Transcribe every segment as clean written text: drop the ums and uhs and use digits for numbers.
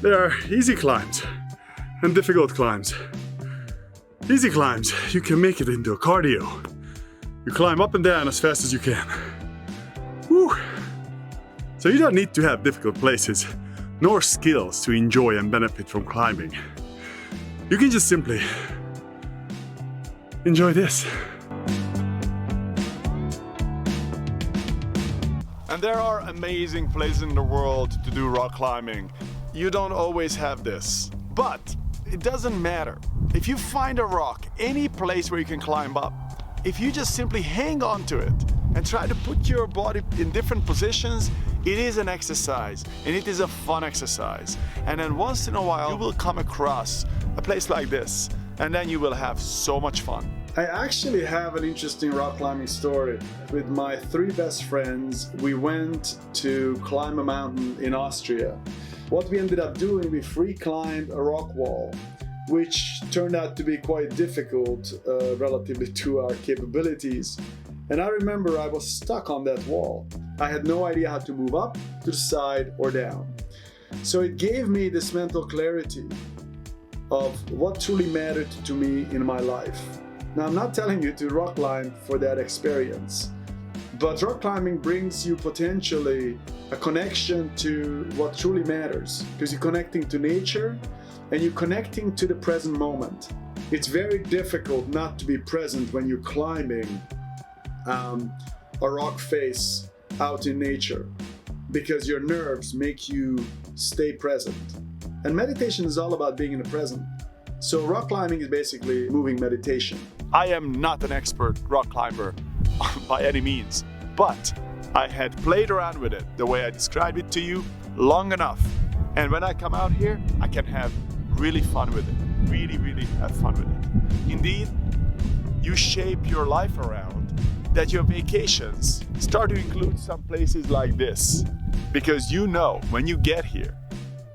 There are easy climbs and difficult climbs. Easy climbs, you can make it into a cardio. You climb up and down as fast as you can. Woo. So you don't need to have difficult places nor skills to enjoy and benefit from climbing. You can just simply enjoy this. And there are amazing places in the world to do rock climbing. You don't always have this, but it doesn't matter. If you find a rock, any place where you can climb up, if you just simply hang on to it and try to put your body in different positions, it is an exercise, and it is a fun exercise. And then once in a while, you will come across a place like this, and then you will have so much fun. I actually have an interesting rock climbing story. With my 3 best friends, we went to climb a mountain in Austria. What we ended up doing, we free climbed a rock wall, which turned out to be quite difficult relatively to our capabilities. And I remember I was stuck on that wall. I had no idea how to move up, to the side, or down. So it gave me this mental clarity of what truly mattered to me in my life. Now, I'm not telling you to rock climb for that experience, but rock climbing brings you potentially a connection to what truly matters, because you're connecting to nature and you're connecting to the present moment. It's very difficult not to be present when you're climbing a rock face out in nature, because your nerves make you stay present. And meditation is all about being in the present. So rock climbing is basically moving meditation. I am not an expert rock climber by any means, but I had played around with it the way I described it to you long enough. And when I come out here, I can have really fun with it. Really, really have fun with it. Indeed, you shape your life around that your vacations start to include some places like this. Because you know, when you get here,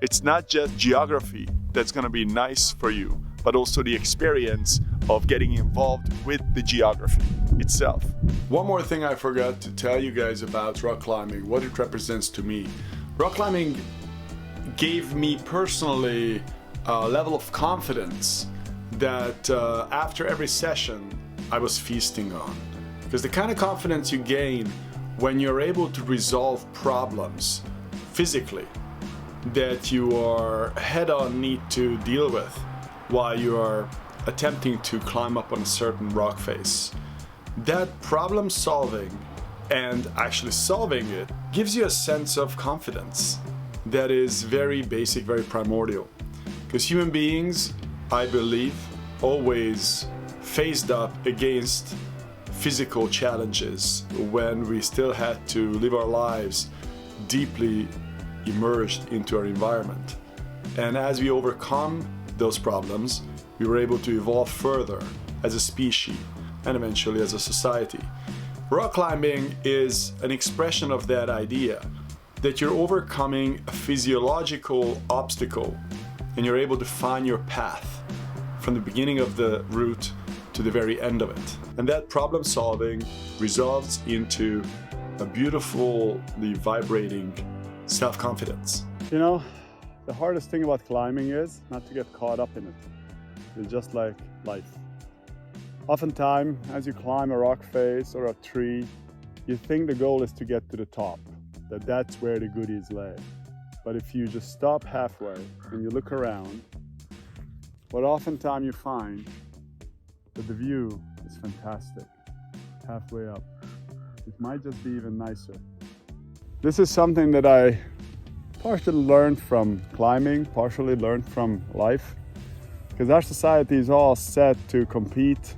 it's not just geography that's gonna be nice for you, but also the experience of getting involved with the geography itself. One more thing I forgot to tell you guys about rock climbing, what it represents to me. Rock climbing gave me personally a level of confidence that after every session I was feasting on. Because the kind of confidence you gain when you're able to resolve problems physically that you are head-on need to deal with while you are attempting to climb up on a certain rock face. That problem solving and actually solving it gives you a sense of confidence that is very basic, very primordial. Because human beings, I believe, always faced up against physical challenges when we still had to live our lives deeply immersed into our environment. And as we overcome those problems, we were able to evolve further as a species and eventually as a society. Rock climbing is an expression of that idea, that you're overcoming a physiological obstacle and you're able to find your path from the beginning of the route to the very end of it. And that problem solving resolves into a beautifully vibrating self-confidence. You know, the hardest thing about climbing is not to get caught up in it. It's just like life. Oftentimes, as you climb a rock face or a tree, you think the goal is to get to the top, that's where the goodies lay. But if you just stop halfway and you look around, what oftentimes you find that the view is fantastic. Halfway up, it might just be even nicer. This is something that I partially learned from climbing, partially learned from life. Because our society is all set to compete,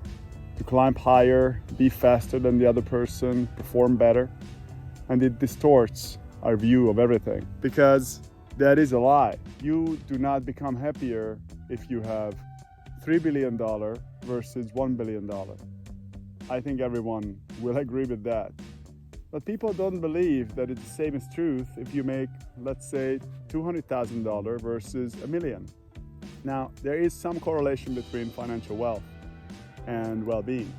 to climb higher, be faster than the other person, perform better. And it distorts our view of everything. Because that is a lie. You do not become happier if you have $3 billion versus $1 billion. I think everyone will agree with that. But people don't believe that it's the same as truth if you make, let's say, $200,000 versus $1 million. Now, there is some correlation between financial wealth and well-being,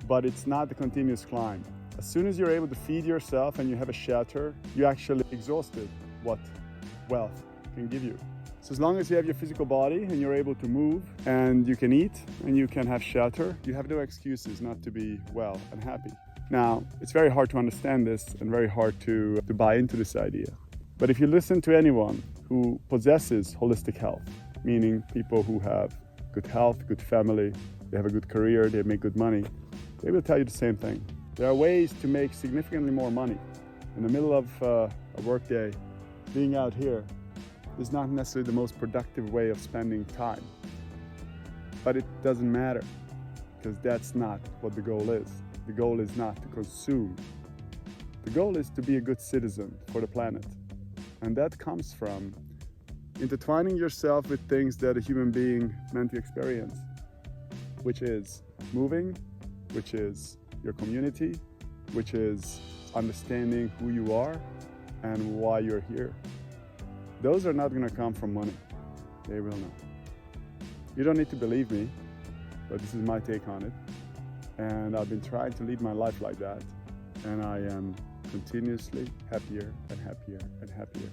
but it's not a continuous climb. As soon as you're able to feed yourself and you have a shelter, you actually exhausted what wealth can give you. So as long as you have your physical body and you're able to move and you can eat and you can have shelter, you have no excuses not to be well and happy. Now, it's very hard to understand this and very hard to buy into this idea. But if you listen to anyone who possesses holistic health, meaning people who have good health, good family, they have a good career, they make good money, they will tell you the same thing. There are ways to make significantly more money. In the middle of a workday, being out here is not necessarily the most productive way of spending time. But it doesn't matter, because that's not what the goal is. The goal is not to consume. The goal is to be a good citizen for the planet. And that comes from intertwining yourself with things that a human being meant to experience, which is moving, which is your community, which is understanding who you are and why you're here. Those are not going to come from money. They will not. You don't need to believe me, but this is my take on it. And I've been trying to lead my life like that. And I am continuously happier and happier and happier.